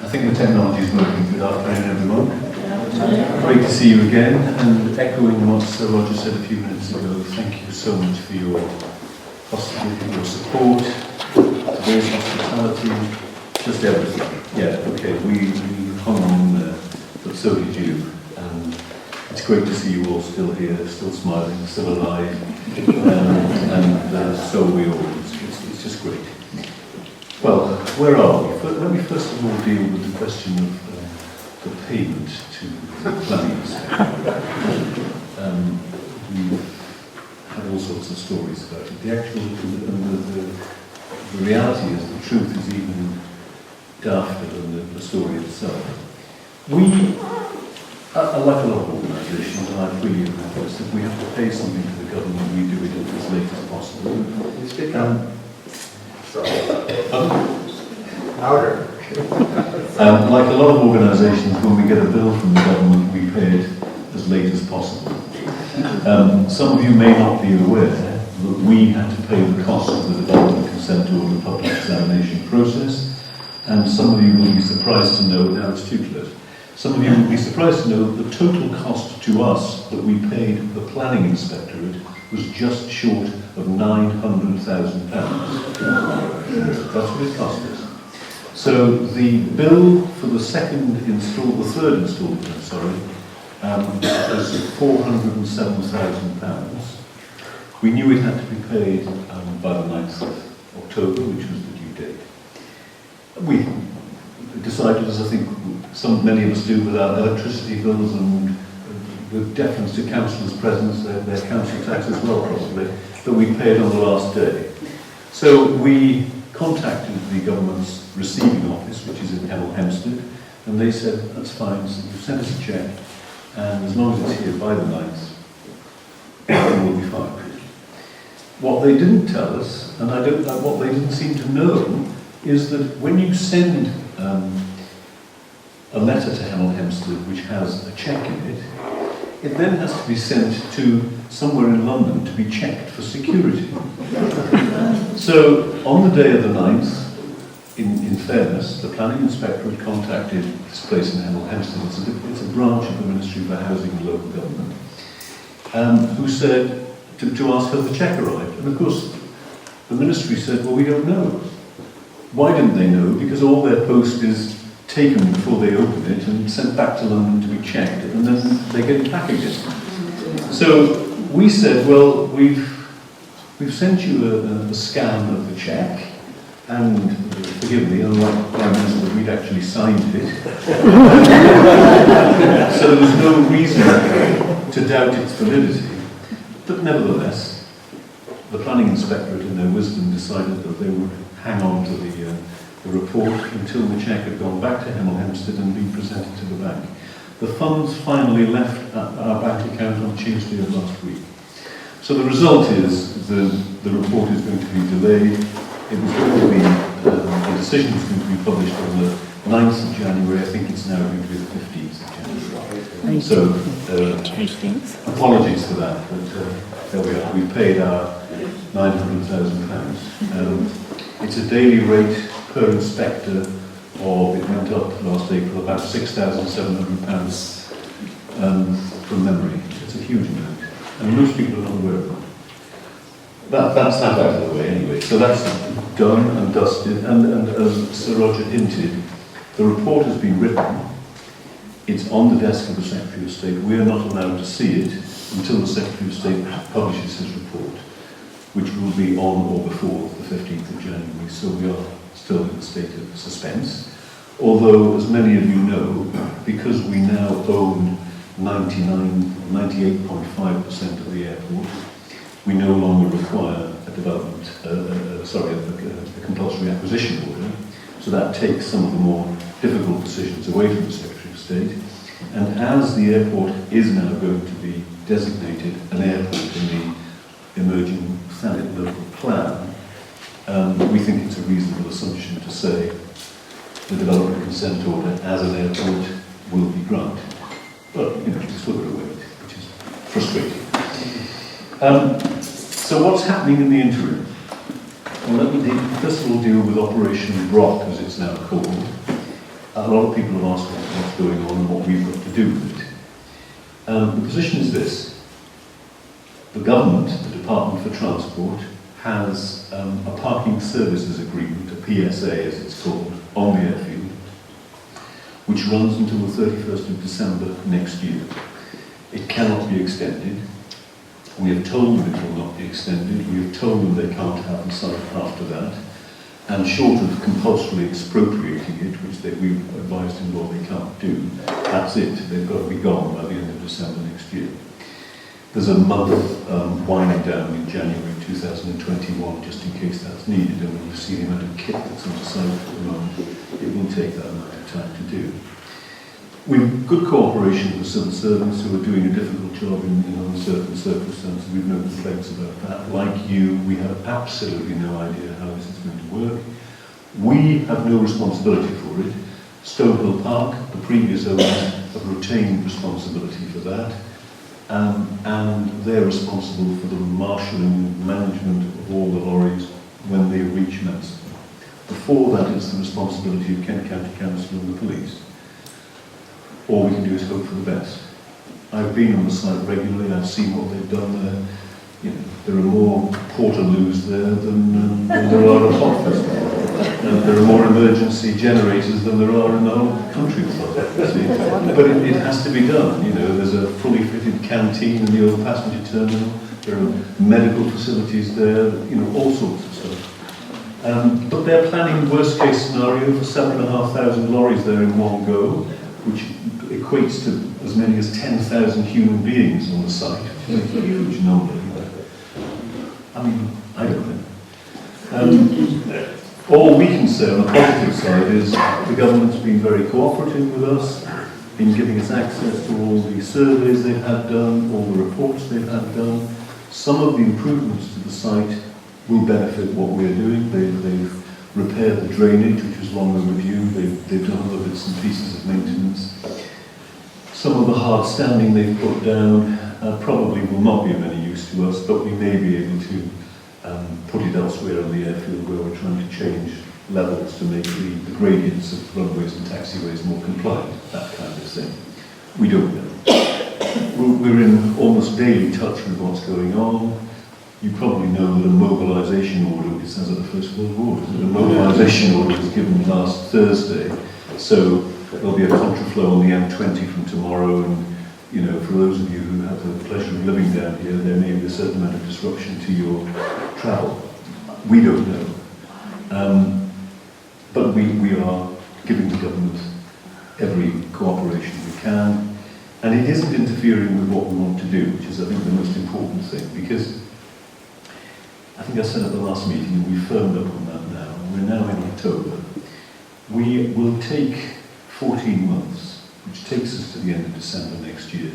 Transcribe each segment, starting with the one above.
I think the technology is working. Good afternoon, everyone. Great to see you again, and echoing what Sir Roger said a few minutes ago, thank you so much for your hospitality, your support, today's hospitality, just everything. Yeah, okay, we hung on there, but so did you. And it's great to see you all still here, still smiling, still alive, and so are we all. It's just great. Well, where are we? Let me first of all deal with the question of the payment to planning inspector. We've had all sorts of stories about it. The reality is, the truth is even dafter than the story itself. We, like a lot of organisations, and I fully agree with this, if we have to pay something to the government, we do it as late as possible. Louder. Like a lot of organisations, when we get a bill from the government, we pay it as late as possible. Some of you may not be aware that we had to pay the cost of the development consent order public examination process, and some of you will be surprised to know, now it's too close, some of you will be surprised to know that the total cost to us that we paid the planning inspectorate was just short of £900,000. That's what it cost us. So the bill for the third instalment, was £407,000. We knew it had to be paid by the 9th of October, which was the due date. We decided, as I think many of us do with our electricity bills and with deference to councillors' presence, their council tax as well probably, that we paid on the last day. So we contacted the government's receiving office, which is in Hemel Hempstead, and they said, that's fine, so you send us a cheque, and as long as it's here by the 9th, everything will be fine. What they didn't tell us, and what they didn't seem to know, is that when you send a letter to Hemel Hempstead which has a cheque in it, it then has to be sent to somewhere in London to be checked for security. So on the day of the 9th, in fairness, the planning inspector had contacted this place in Hemel Hempstead. It's a branch of the Ministry for Housing and Local Government, who said to ask how the cheque arrived. And of course, the ministry said, well, we don't know. Why didn't they know? Because all their post is taken before they open it and sent back to London to be checked, and then they get it back again. So we said, well, we've sent you a scan of the cheque, and forgive me, unlike the Prime Minister, we'd actually signed it. So there was no reason to doubt its validity. But nevertheless, the planning inspectorate, in their wisdom, decided that they would hang on to the report until the cheque had gone back to Hemel Hempstead and been presented to the bank. The funds finally left our bank account on Tuesday of last week. So the result is the report is going to be delayed. It was going to be, the decision was going to be published on the 9th of January. I think it's now going to be the 15th of January. So apologies for that, but there we are. We paid our £900,000. It's a daily rate per inspector of, it went up last April, about £6,700 from memory. It's a huge amount, and most people are not aware of it. That's that out of the way anyway. So that's done and dusted, and as Sir Roger hinted, the report has been written. It's on the desk of the Secretary of State. We are not allowed to see it until the Secretary of State publishes his report, which will be on or before the 15th of January. So we are still in a state of suspense. Although, as many of you know, because we now own 98.5% of the airport, we no longer require a compulsory acquisition order. So that takes some of the more difficult decisions away from the Secretary of State. And as the airport is now going to be designated an airport in the emerging Thanet local plan, we think it's a reasonable assumption to say the development consent order as an airport will be granted. But, you know, we've still got to wait, which is frustrating. So what's happening in the interim? Well, let me first of all deal with Operation Brock, as it's now called. a lot of people have asked what's going on and what we've got to do with it. The position is this. The government, the Department for Transport, has a parking services agreement, a PSA as it's called, on the airfield, which runs until the 31st of December next year. It cannot be extended. We have told them it will not be extended. We have told them they can't have the site after that. And short of compulsorily expropriating it, which we advised in law they can't do, that's it. They've got to be gone by the end of December next year. There's a month winding down in January 2021, just in case that's needed, and when you see the amount of kit that's on the site at the moment, it will take that amount of time to do. We've good cooperation with civil servants who are doing a difficult job in uncertain circumstances. We've no complaints about that. Like you, we have absolutely no idea how this is going to work. We have no responsibility for it. Stonehill Park, the previous owners, have retained responsibility for that. And they're responsible for the marshalling and management of all the lorries when they reach Manston. Before that, it's the responsibility of Kent County Council and the police. All we can do is hope for the best. I've been on the site regularly, I've seen what they've done there. You know, there are more Portaloos there than there are at Hotfest. There are more emergency generators than there are in the whole country. But it has to be done. You know, there's a fully fitted canteen in the old passenger terminal. There are medical facilities there. You know, all sorts of stuff. But they're planning worst case scenario for 7,500 lorries there in one go, which equates to as many as 10,000 human beings on the site. It's a huge number. I mean, I don't know. All we can say on the positive side is the government's been very cooperative with us, in giving us access to all the surveys they've had done, all the reports they've had done. Some of the improvements to the site will benefit what we're doing. They've repaired the drainage, which was long overdue. They've done other bits and pieces of maintenance. Some of the hard standing they've put down probably will not be of any use to us, but we may be able to put it elsewhere on the airfield where we're trying to change levels to make the gradients of runways and taxiways more compliant, that kind of thing. We don't know. We're in almost daily touch with what's going on. You probably know that a mobilisation order, which sounds like the First World War, a mobilisation order was given last Thursday, so there'll be a contraflow on the M20 from tomorrow, and you know, for those of you who have the pleasure of living down here, there may be a certain amount of disruption to your travel. We don't know. But we are giving the government every cooperation we can, and it isn't interfering with what we want to do, which is, I think, the most important thing, because I think I said at the last meeting, and we firmed up on that now, we're now in October. We will take 14 months, which takes us to the end of December next year,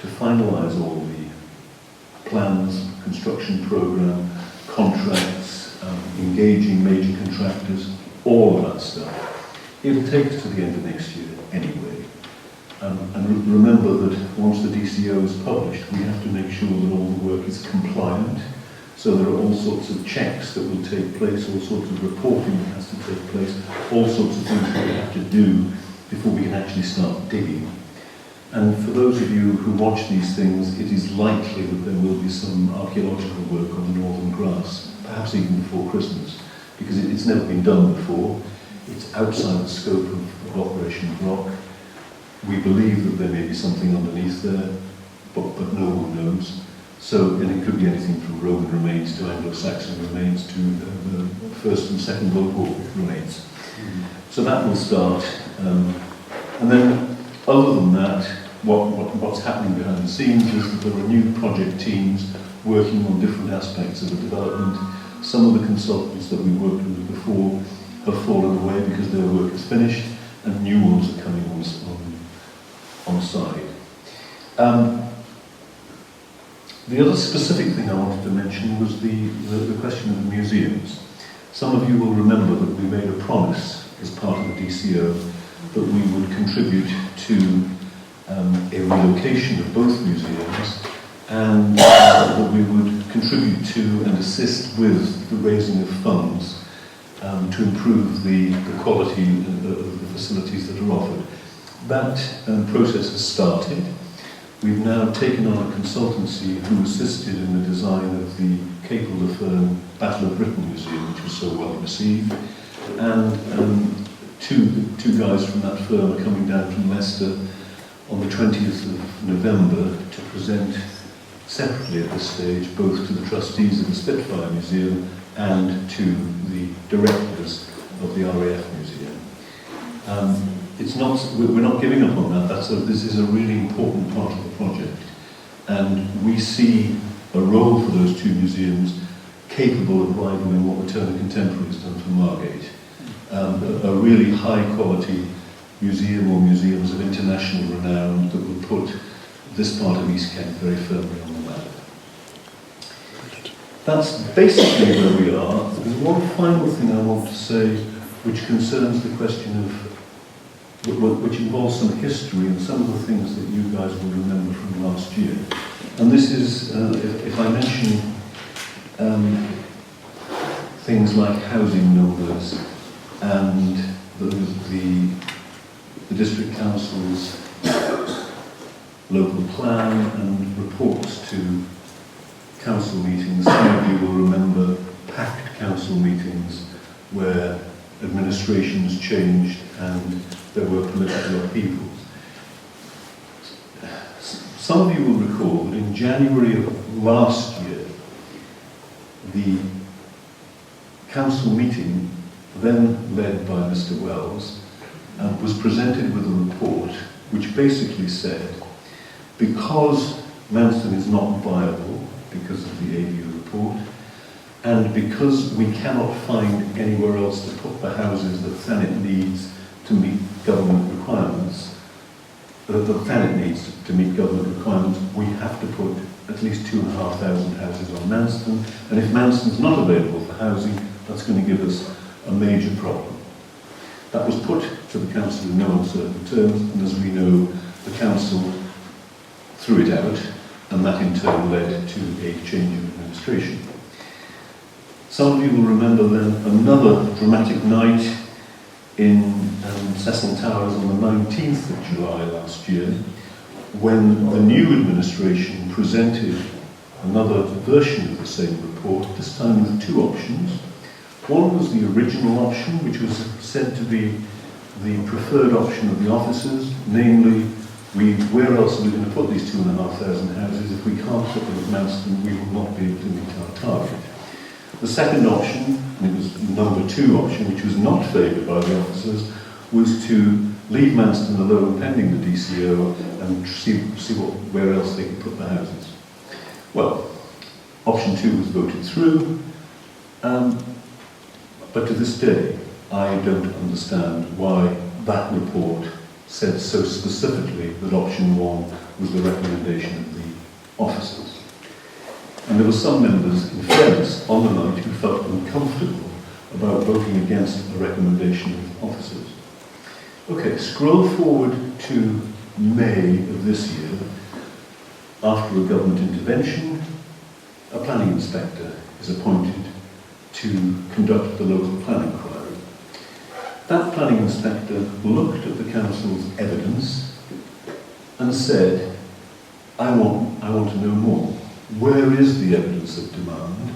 to finalise all the plans, construction programme, contracts, engaging major contractors, all of that stuff. It'll take us to the end of next year anyway. And remember that once the DCO is published, we have to make sure that all the work is compliant. So there are all sorts of checks that will take place, all sorts of reporting that has to take place, all sorts of things that we have to do before we can actually start digging. And for those of you who watch these things, it is likely that there will be some archaeological work on the Northern Grass, perhaps even before Christmas, because it's never been done before. It's outside the scope of Operation Rock. We believe that there may be something underneath there, but no one knows. So, and it could be anything from Roman remains to Anglo-Saxon remains to the First and Second World War remains. So that will start. And then, other than that, what's happening behind the scenes is that there are new project teams working on different aspects of the development. Some of the consultants that we worked with before have fallen away because their work is finished, and new ones are coming on side. The other specific thing I wanted to mention was the question of the museums. Some of you will remember that we made a promise as part of the DCO that we would contribute to a relocation of both museums, and that we would contribute to and assist with the raising of funds to improve the quality of the facilities that are offered. That process has started. We've now taken on a consultancy who assisted in the design of the Capel-le-Fern Battle of Britain Museum, which was so well received. And two guys from that firm are coming down from Leicester on the 20th of November to present separately at this stage, both to the trustees of the Spitfire Museum and to the directors of the RAF Museum. We're not giving up on that. This is a really important part of the project. And we see a role for those two museums capable of rivaling what Turner Contemporary has done for Margate. A really high quality museum or museums of international renown that will put this part of East Kent very firmly on the map. That's basically where we are. There's one final thing I want to say which concerns the question of, which involves some history and some of the things that you guys will remember from last year. And this is, if I mention things like housing numbers and the District Council's local plan and reports to council meetings. Some of you will remember packed council meetings where administrations changed and there were political upheavals. Some of you will recall that in January of last year, the council meeting, then led by Mr. Wells, was presented with a report which basically said, because Manston is not viable because of the AVU report, and because we cannot find anywhere else to put the houses that Thanet needs to meet government requirements, we have to put at least 2,500 houses on Manston, and if Manston's not available for housing, that's going to give us a major problem. That was put to the council in no uncertain terms, and as we know, the council threw it out, and that in turn led to a change of administration. Some of you will remember then another dramatic night in Cecil Towers on the 19th of July last year, when the new administration presented another version of the same report, this time with two options. One was the original option, which was said to be the preferred option of the officers, namely, where else are we going to put these 2,500 houses? If we can't put them at Manston, we will not be able to meet our target. The second option, and it was the number 2 option, which was not favoured by the officers, was to leave Manston alone pending the DCO and see where else they could put the houses. Well, option 2 was voted through, but to this day, I don't understand why that report said so specifically that option 1 was the recommendation of the officers. And there were some members, in fairness, on the night who felt uncomfortable about voting against the recommendation of officers. Okay, scroll forward to May of this year. After a government intervention, a planning inspector is appointed to conduct the local plan inquiry. That planning inspector looked at the council's evidence and said, I want to know more. Where is the evidence of demand?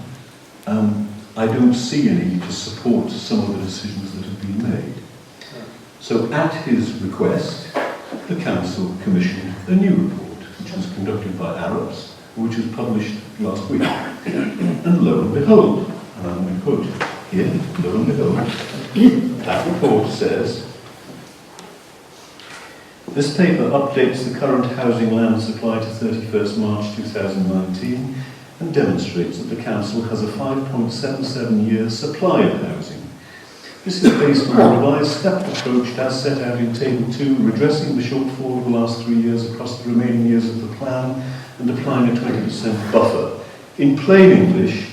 I don't see any to support some of the decisions that have been made. So at his request, the council commissioned a new report, which was conducted by Arabs, which was published last week. And lo and behold, and I'm going to quote here, lo and behold, that report says, this paper updates the current housing land supply to 31st March 2019 and demonstrates that the council has a 5.77 year supply of housing. This is based on a revised stepped approach as set out in Table 2, redressing the shortfall of the last 3 years across the remaining years of the plan and applying a 20% buffer. In plain English,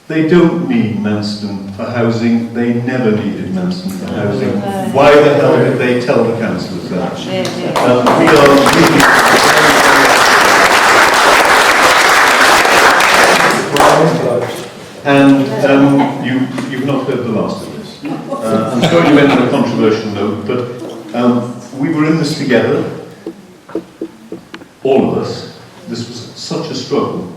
they don't need Manston for housing. They never needed Manston for housing. Why the hell did they tell the councillors that? We are really... And you've not heard the last of this. I'm sure you went on a controversial note, but in this together, all of us. This was such a struggle.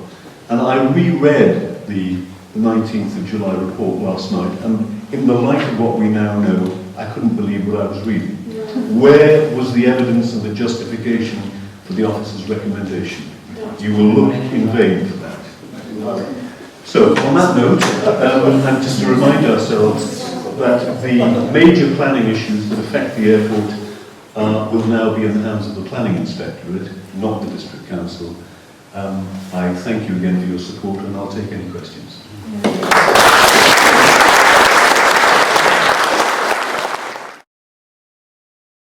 And I reread the 19th of July report last night, and in the light of what we now know, I couldn't believe what I was reading. Where was the evidence and the justification for the officer's recommendation? You will look in vain for that. So, on that note, and just to remind ourselves that the major planning issues that affect the airport will now be in the hands of the Planning Inspectorate, not the District Council. I thank you again for your support, and I'll take any questions.